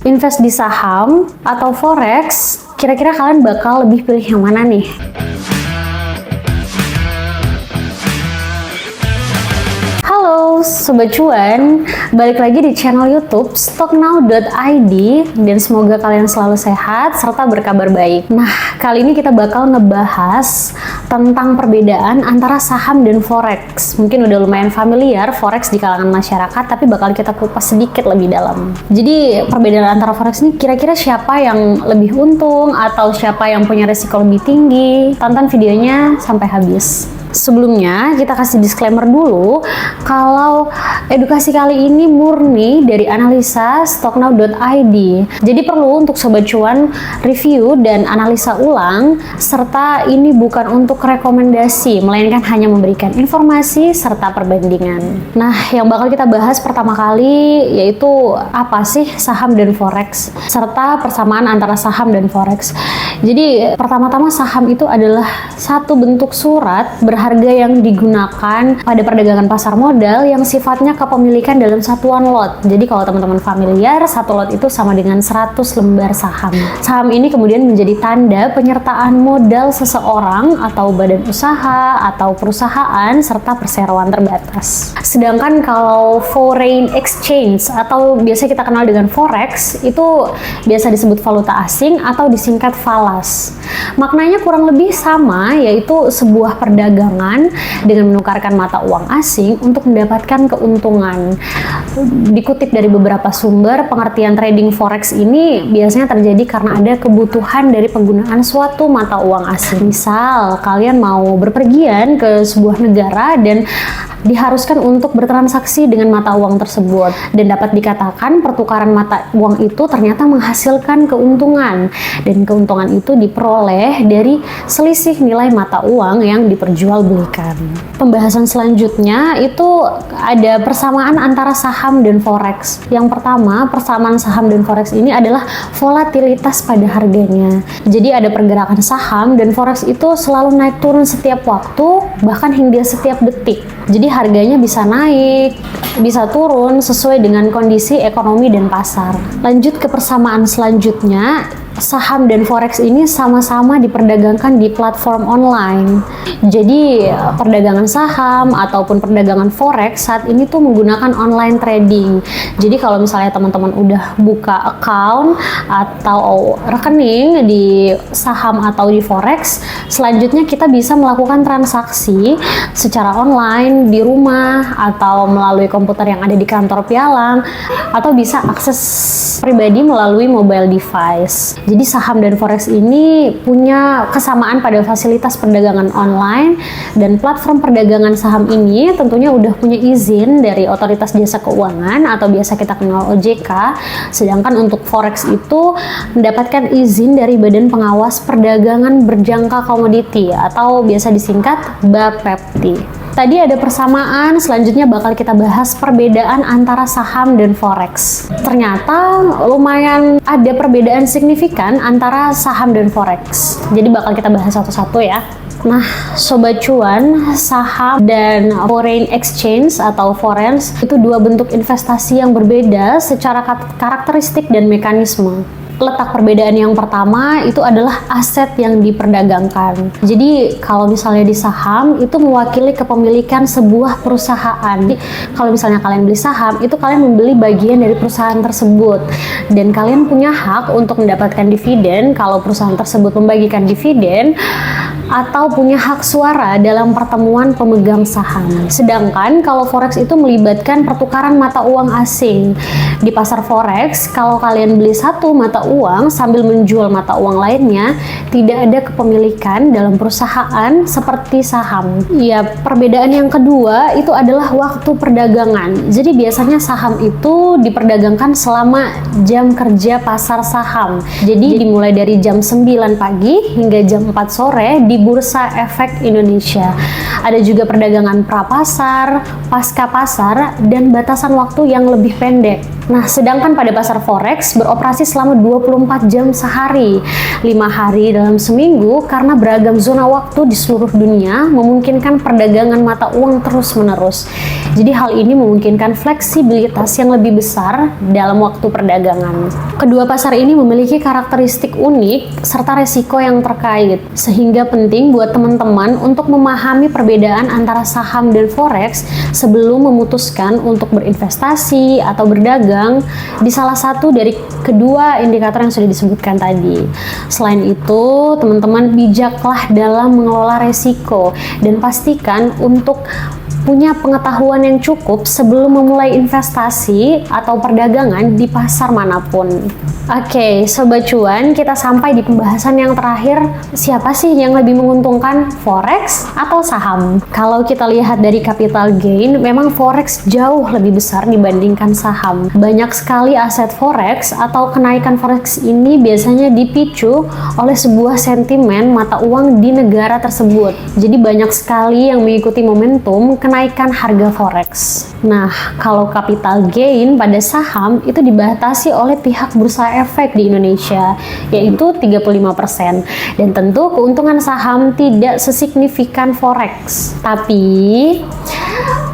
Invest di saham atau forex, kira-kira kalian bakal lebih pilih yang mana nih? Halo Sobat Cuan, balik lagi di channel YouTube stocknow.id dan semoga kalian selalu sehat serta berkabar baik. Nah, kali ini kita bakal ngebahas tentang perbedaan antara saham dan forex. Mungkin udah lumayan familiar forex di kalangan masyarakat, tapi bakal kita kupas sedikit lebih dalam. Jadi, perbedaan antara forex ini kira-kira siapa yang lebih untung atau siapa yang punya risiko lebih tinggi? Tonton videonya sampai habis. Sebelumnya kita kasih disclaimer dulu kalau edukasi kali ini murni dari analisa stocknow.id. Jadi perlu untuk Sobat Cuan review dan analisa ulang, serta ini bukan untuk rekomendasi, melainkan hanya memberikan informasi serta perbandingan. Nah, yang bakal kita bahas pertama kali yaitu apa sih saham dan forex, serta persamaan antara saham dan forex. Jadi pertama-tama saham itu adalah satu bentuk surat harga yang digunakan pada perdagangan pasar modal yang sifatnya kepemilikan dalam satuan lot. Jadi kalau teman-teman familiar, satu lot itu sama dengan 100 lembar saham. Saham ini kemudian menjadi tanda penyertaan modal seseorang atau badan usaha atau perusahaan serta perseroan terbatas. Sedangkan kalau foreign exchange atau biasa kita kenal dengan forex itu biasa disebut valuta asing atau disingkat falas. Maknanya kurang lebih sama, yaitu sebuah perdagangan dengan menukarkan mata uang asing untuk mendapatkan keuntungan. Dikutip dari beberapa sumber, pengertian trading forex ini biasanya terjadi karena ada kebutuhan dari penggunaan suatu mata uang asing. Misal, kalian mau berpergian ke sebuah negara dan diharuskan untuk bertransaksi dengan mata uang tersebut, dan dapat dikatakan pertukaran mata uang itu ternyata menghasilkan keuntungan, dan keuntungan itu diperoleh dari selisih nilai mata uang yang diperjualbelikan. Pembahasan selanjutnya itu ada persamaan antara saham dan forex. Yang pertama, persamaan saham dan forex ini adalah volatilitas pada harganya. Jadi ada pergerakan saham dan forex itu selalu naik turun setiap waktu, bahkan hingga setiap detik. Jadi harganya bisa naik, bisa turun sesuai dengan kondisi ekonomi dan pasar. Lanjut ke persamaan selanjutnya, saham dan forex ini sama-sama diperdagangkan di platform online. Jadi perdagangan saham ataupun perdagangan forex saat ini tuh menggunakan online trading. Jadi kalau misalnya teman-teman udah buka account atau rekening di saham atau di forex, selanjutnya kita bisa melakukan transaksi secara online di rumah atau melalui komputer yang ada di kantor pialang, atau bisa akses pribadi melalui mobile device. Jadi saham dan forex ini punya kesamaan pada fasilitas perdagangan online, dan platform perdagangan saham ini tentunya udah punya izin dari Otoritas Jasa Keuangan atau biasa kita kenal OJK, sedangkan untuk forex itu mendapatkan izin dari Badan Pengawas Perdagangan Berjangka Komoditi atau biasa disingkat BAPEPTI. Tadi ada persamaan, selanjutnya bakal kita bahas perbedaan antara saham dan forex. Ternyata lumayan ada perbedaan signifikan antara saham dan forex. Jadi bakal kita bahas satu-satu ya. Nah, Sobat Cuan, saham dan foreign exchange atau forex itu dua bentuk investasi yang berbeda secara karakteristik dan mekanisme. Letak perbedaan yang pertama itu adalah aset yang diperdagangkan. Jadi kalau misalnya di saham itu mewakili kepemilikan sebuah perusahaan. Jadi, kalau misalnya kalian beli saham, itu kalian membeli bagian dari perusahaan tersebut, dan kalian punya hak untuk mendapatkan dividen kalau perusahaan tersebut membagikan dividen, atau punya hak suara dalam pertemuan pemegang saham. Sedangkan kalau forex itu melibatkan pertukaran mata uang asing. Di pasar forex, kalau kalian beli satu mata uang sambil menjual mata uang lainnya, tidak ada kepemilikan dalam perusahaan seperti saham. Ya, perbedaan yang kedua itu adalah waktu perdagangan. Jadi biasanya saham itu diperdagangkan selama jam kerja pasar saham. Jadi dimulai dari jam 9 pagi hingga jam 4 sore di Bursa Efek Indonesia. Ada juga perdagangan prapasar, pasca pasar, dan batasan waktu yang lebih pendek. Nah, sedangkan pada pasar forex beroperasi selama 24 jam sehari, 5 hari dalam seminggu, karena beragam zona waktu di seluruh dunia memungkinkan perdagangan mata uang terus-menerus. Jadi hal ini memungkinkan fleksibilitas yang lebih besar dalam waktu perdagangan. Kedua pasar ini memiliki karakteristik unik serta resiko yang terkait, sehingga penting buat teman-teman untuk memahami perbedaan antara saham dan forex sebelum memutuskan untuk berinvestasi atau berdagang di salah satu dari kedua indikator yang sudah disebutkan tadi. Selain itu, teman-teman bijaklah dalam mengelola resiko dan pastikan untuk punya pengetahuan yang cukup sebelum memulai investasi atau perdagangan di pasar manapun. Oke, Sobat Cuan, kita sampai di pembahasan yang terakhir. Siapa sih yang lebih menguntungkan, forex atau saham? Kalau kita lihat dari capital gain, memang forex jauh lebih besar dibandingkan saham. Banyak sekali aset forex atau kenaikan forex ini biasanya dipicu oleh sebuah sentimen mata uang di negara tersebut. Jadi banyak sekali yang mengikuti momentum kenaikan harga forex. Nah, kalau capital gain pada saham itu dibatasi oleh pihak Bursa Efek di Indonesia, yaitu 35%. Dan tentu keuntungan saham tidak sesignifikan forex. Tapi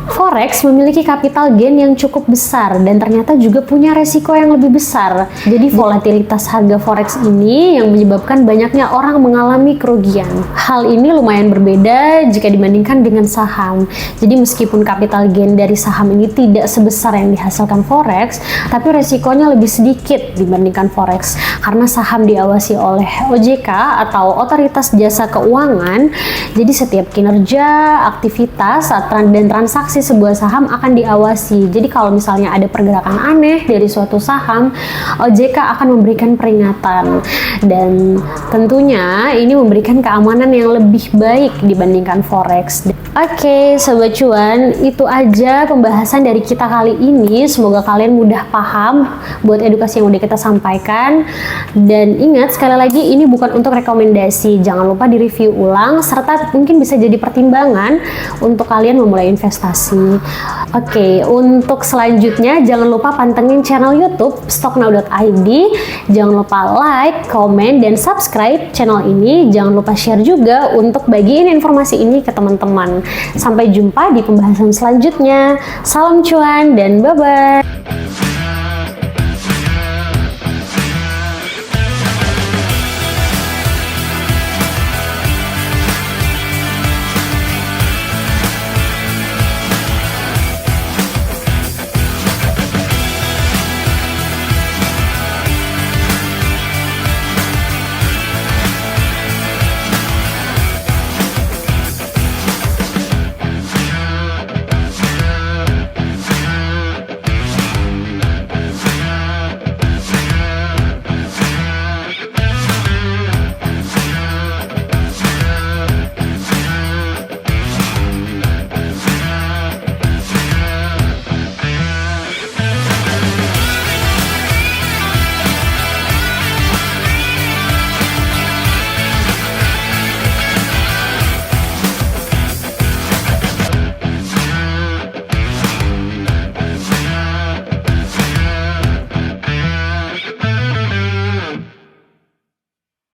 forex memiliki capital gain yang cukup besar dan ternyata juga punya resiko yang lebih besar. Jadi volatilitas harga forex ini yang menyebabkan banyaknya orang mengalami kerugian. Hal ini lumayan berbeda jika dibandingkan dengan saham. Jadi meskipun capital gain dari saham ini tidak sebesar yang dihasilkan forex, tapi resikonya lebih sedikit dibandingkan forex karena saham diawasi oleh OJK atau Otoritas Jasa Keuangan. Jadi setiap kinerja, aktivitas, dan transaksi sebuah saham akan diawasi. Jadi kalau misalnya ada pergerakan aneh dari suatu saham, OJK akan memberikan peringatan. Dan tentunya ini memberikan keamanan yang lebih baik dibandingkan forex. Oke, Sobat Cuan, itu aja pembahasan dari kita kali ini. Semoga kalian mudah paham buat edukasi yang udah kita sampaikan. Dan ingat, sekali lagi, ini bukan untuk rekomendasi. Jangan lupa di-review ulang, serta mungkin bisa jadi pertimbangan untuk kalian memulai investasi. Oke, untuk selanjutnya, jangan lupa pantengin channel YouTube stocknow.id. Jangan lupa like, komen, dan subscribe channel ini. Jangan lupa share juga untuk bagiin informasi ini ke teman-teman. Sampai jumpa di pembahasan selanjutnya. Salam cuan dan bye-bye.